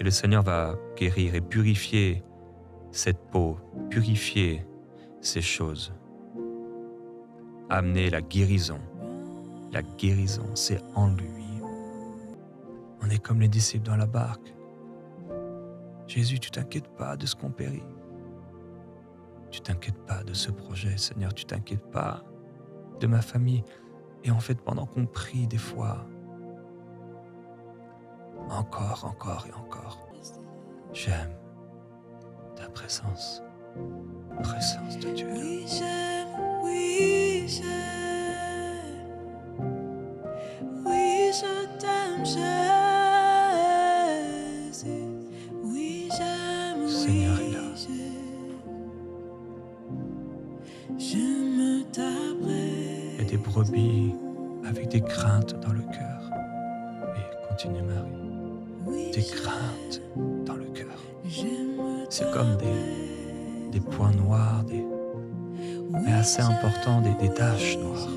Et le Seigneur va guérir et purifier cette peau, purifier ces choses. Amener la guérison. La guérison, c'est en lui. On est comme les disciples dans la barque. Jésus, tu t'inquiètes pas de ce qu'on périt. Tu t'inquiètes pas de ce projet, Seigneur, tu t'inquiètes pas de ma famille. Et en fait, pendant qu'on prie des fois, encore et encore, j'aime ta présence de Dieu. Oui, je t'aime, Jésus. Oui, j'aime, Seigneur est là. J'aime ta Il y a des brebis avec des craintes dans le cœur. Et continue Marie. Des craintes dans le cœur. C'est comme des points noirs, mais assez importants, des taches noires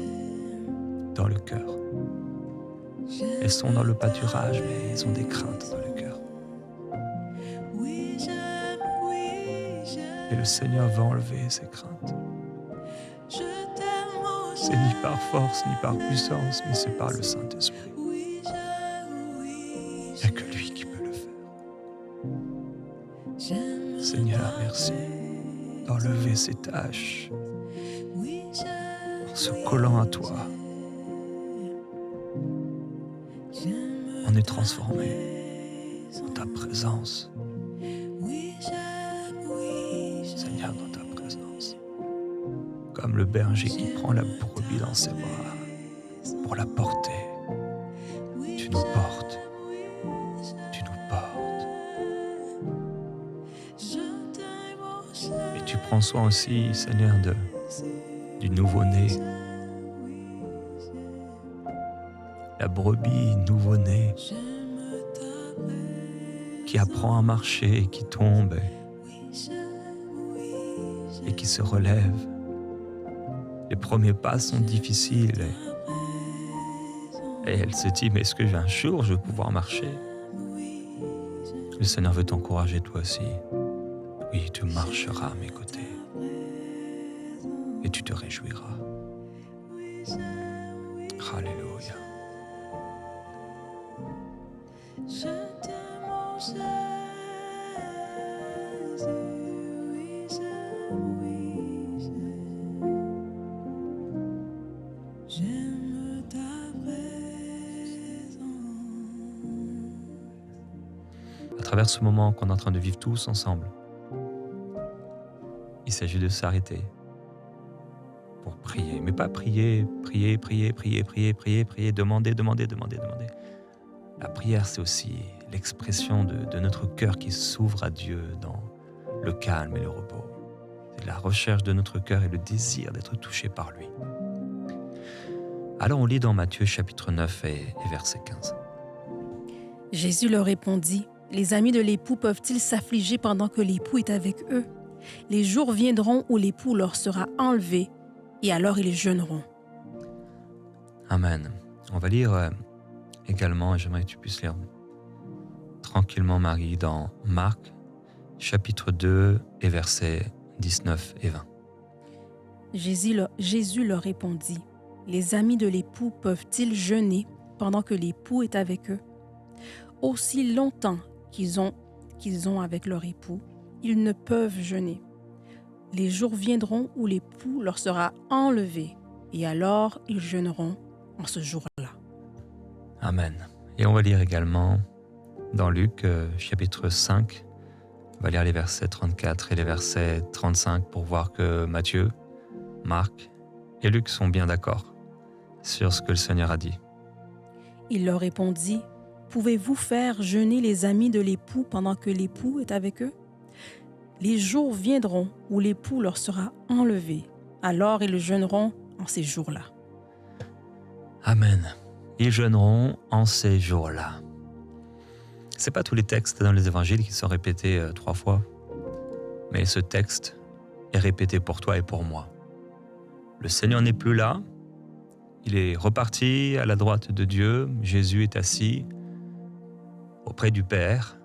dans le cœur. Elles sont dans le pâturage, mais elles ont des craintes dans le cœur. Et le Seigneur va enlever ces craintes. C'est ni par force, ni par puissance, mais c'est par le Saint-Esprit. Il n'y a que lui qui peut le faire. Seigneur, merci d'enlever ces tâches en se collant à toi. On est transformé dans ta présence. Seigneur, dans ta présence. Comme le berger qui prend la brebis dans ses bras pour la porter. Tu nous portes. Tu nous portes. Et tu prends soin aussi, Seigneur, du nouveau-né. La brebis nouveau-née qui apprend à marcher, qui tombe et qui se relève. Les premiers pas sont difficiles et elle se dit, mais est-ce que un jour je vais pouvoir marcher? Le Seigneur veut t'encourager toi aussi. Oui, tu marcheras à mes côtés et tu te réjouiras. Alléluia. Je t'aime, mon Jésus, oui, j'aime ta présence. À travers ce moment qu'on est en train de vivre tous ensemble, il s'agit de s'arrêter pour prier. Mais pas prier, demander. La prière, c'est aussi l'expression de notre cœur qui s'ouvre à Dieu dans le calme et le repos. C'est la recherche de notre cœur et le désir d'être touché par lui. Alors on lit dans Matthieu chapitre 9 et verset 15. Jésus leur répondit, « Les amis de l'époux peuvent-ils s'affliger pendant que l'époux est avec eux? Les jours viendront où l'époux leur sera enlevé, et alors ils jeûneront. » Amen. On va lire également, et j'aimerais que tu puisses lire tranquillement, Marie, dans Marc, chapitre 2 et versets 19 et 20. Jésus leur répondit, « Les amis de l'époux peuvent-ils jeûner pendant que l'époux est avec eux? Aussi longtemps qu'ils ont avec leur époux, ils ne peuvent jeûner. Les jours viendront où l'époux leur sera enlevé, et alors ils jeûneront en ce jour-là. » Amen. Et on va lire également dans Luc, chapitre 5, on va lire les versets 34 et les versets 35 pour voir que Matthieu, Marc et Luc sont bien d'accord sur ce que le Seigneur a dit. Il leur répondit, « Pouvez-vous faire jeûner les amis de l'époux pendant que l'époux est avec eux? Les jours viendront où l'époux leur sera enlevé, alors ils jeûneront en ces jours-là. » Amen. Ils jeûneront en ces jours-là. Ce n'est pas tous les textes dans les évangiles qui sont répétés 3 fois, mais ce texte est répété pour toi et pour moi. Le Seigneur n'est plus là, il est reparti à la droite de Dieu, Jésus est assis auprès du Père,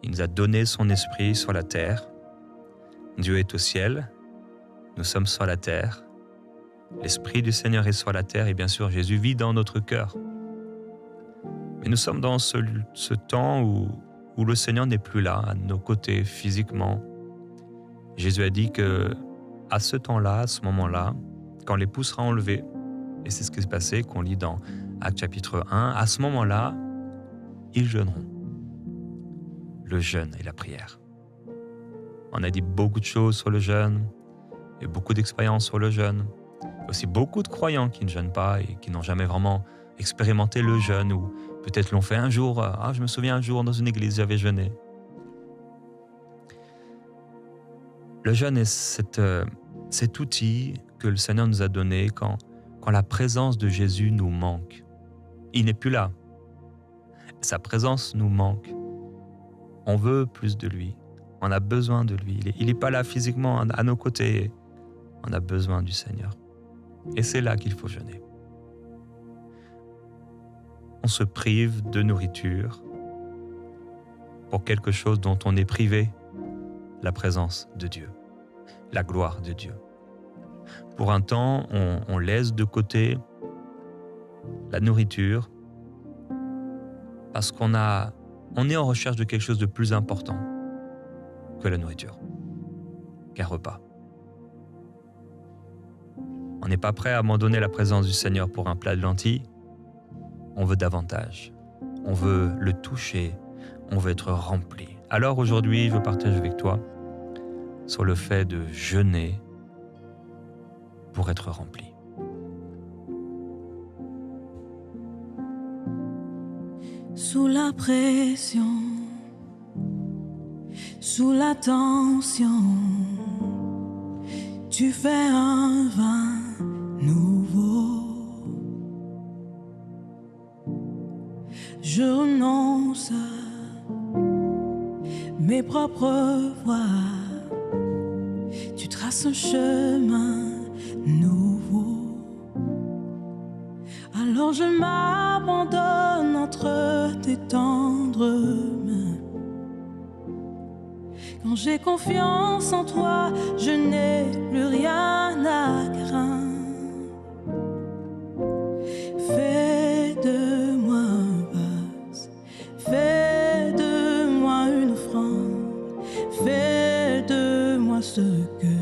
Il nous a donné son esprit sur la terre. Dieu est au ciel, nous sommes sur la terre. L'esprit du Seigneur est sur la terre et bien sûr Jésus vit dans notre cœur. Mais nous sommes dans ce temps où le Seigneur n'est plus là, à nos côtés, physiquement. Jésus a dit que à ce temps-là, à ce moment-là, quand l'époux sera enlevé, et c'est ce qui s'est passé, qu'on lit dans Actes chapitre 1, à ce moment-là, ils jeûneront. Le jeûne et la prière. On a dit beaucoup de choses sur le jeûne, et beaucoup d'expériences sur le jeûne. Il y a aussi beaucoup de croyants qui ne jeûnent pas et qui n'ont jamais vraiment expérimenté le jeûne, ou peut-être l'ont fait un jour. Ah, je me souviens un jour dans une église, j'avais jeûné. Le jeûne est cet outil que le Seigneur nous a donné quand la présence de Jésus nous manque. Il n'est plus là. Sa présence nous manque. On veut plus de lui. On a besoin de lui. Il n'est pas là physiquement à nos côtés. On a besoin du Seigneur. Et c'est là qu'il faut jeûner. On se prive de nourriture pour quelque chose dont on est privé, la présence de Dieu, la gloire de Dieu. Pour un temps, on laisse de côté la nourriture parce qu'on est en recherche de quelque chose de plus important que la nourriture, qu'un repas. On n'est pas prêt à abandonner la présence du Seigneur pour un plat de lentilles. On veut davantage. On veut le toucher. On veut être rempli. Alors aujourd'hui, je partage avec toi sur le fait de jeûner pour être rempli. Sous la pression, sous la tension, tu fais un vin nouveau. Je renonce à mes propres voies. Tu traces un chemin nouveau. Alors je m'abandonne entre tes tendres mains. Quand j'ai confiance en toi, je n'ai plus rien à craindre. Fais de moi un vase, fais de moi une offrande, fais de moi ce que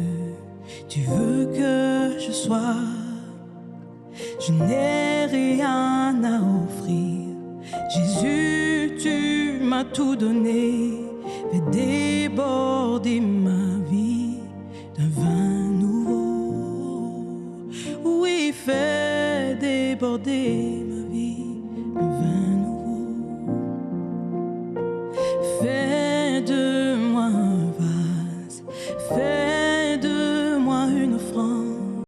tu veux que je sois. Je n'ai rien à offrir. Jésus, tu m'as tout donné. Fais déborder ma vie d'un vin nouveau. Oui, fais déborder ma vie d'un vin nouveau. Fais de moi un vase, fais de moi une offrande,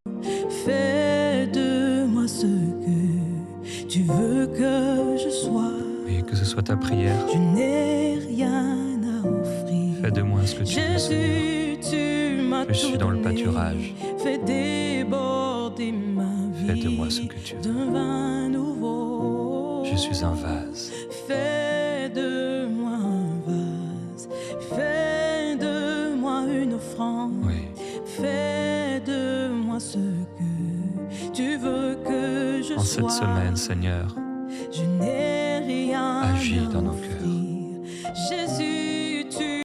fais de moi ce que tu veux que je sois. Et que ce soit ta prière. Je n'ai rien à offrir. Fais de moi ce que tu veux, Jésus, tu m'as je suis dans le pâturage. Fais déborder ma vie. Fais de moi ce que tu veux. D'un vin nouveau. Je suis un vase. Fais de moi un vase. Fais de moi une offrande. Oui. Fais de moi ce que tu veux que je En sois. cette semaine, Seigneur, Je n'ai rien agis à dans nos offrir. cœurs. Jésus,